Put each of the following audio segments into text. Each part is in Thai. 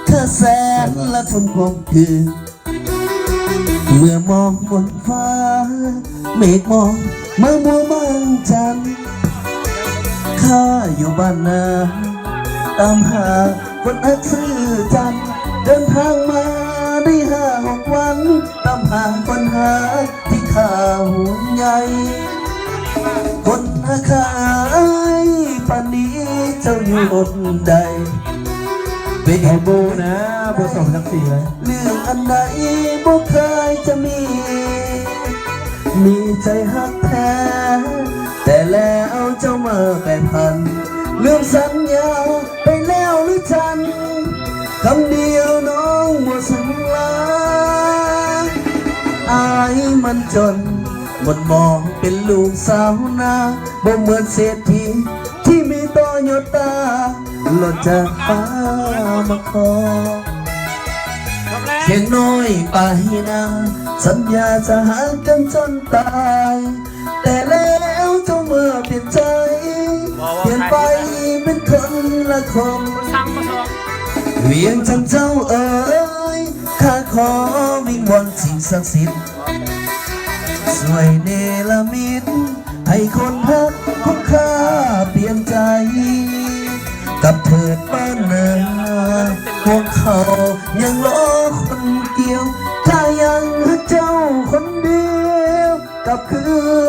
เธอแสนละทนความคือเมื่อมองบนฟ้าเมฆมองเมื่อมัวบางจันทร์ข้าอยู่บ้านนาตามหาคนอักซื่อจันทร์เดินทางมาได้5-6 วันตามหาคนหาที่ข้าห่วงใยคนอาคายป่านนี้เจ้าอยู่บนใดเป็นไงโบนะโบส่งทั้ง4เลยเรื่องอันใดบ่เคยจะมีใจหักแท้แต่แล้วเจ้ามาแปรพันลืมสัญญาไปแล้วหรือฉันคำเดียวน้องหมดสัญญาอายมันจนหมดมองเป็นลูกสาวนาบ่เหมือนเศรษฐีที่มีโตโยต้าหล่นจากฟ้ามาขอเพียงน้อยไปนาสัญญาจะหากันจนตายแต่แล้วเจ้าเมื่อเปลี่ยนใจเปลี่ยนไปเป็นคนละคนเวียงจันเจ้าเอ๋ยข้าขอวิงวอนสิ่งศักดิ์สิทธิ์ช่วยเนรมิตให้คนฮักของข้าเปลี่ยนใจกับเถิดบ้านนาพวกเขายังรอคนเกี่ยวถ้ายังฮักเจ้าคนเดียวกลับคื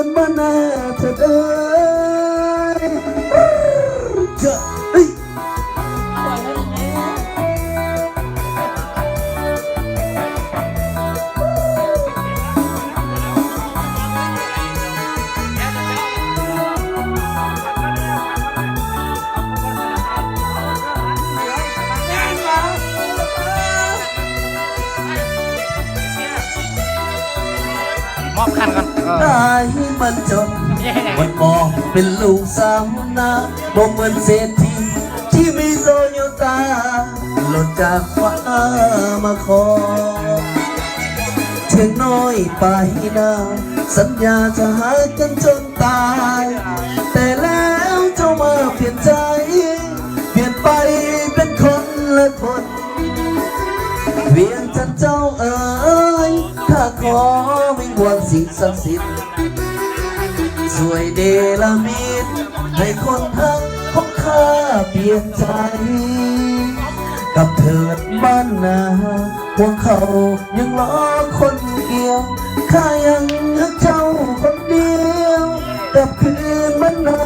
นบ้านนาเถิดเอ้ยจะมอบคันก่อนตายมันจนมันมองเป็นลูกสาวนาบ่เหมือนเศรษฐีที่มีโตโยต้าหล่นจากฟ้ามาขอเพียงน้อยไปนาสัญญาจะหากันจนตายแต่แล้วเจ้ามาเปลี่ยนใจเปลี่ยนไปเป็นคนละคนเวียงจันเจ้าเอ๋ยข้าขอวิงวอนสิ่งศักดิ์สิทธิ์ช่วยเดลมิตให้คนทั้งของข้าเปลี่ยนใจกับเถิดบ้านนาพวกเขายังรอคนเกี่ยวข้ายังรักเจ้าคนเดียวกับคืนบ้านนา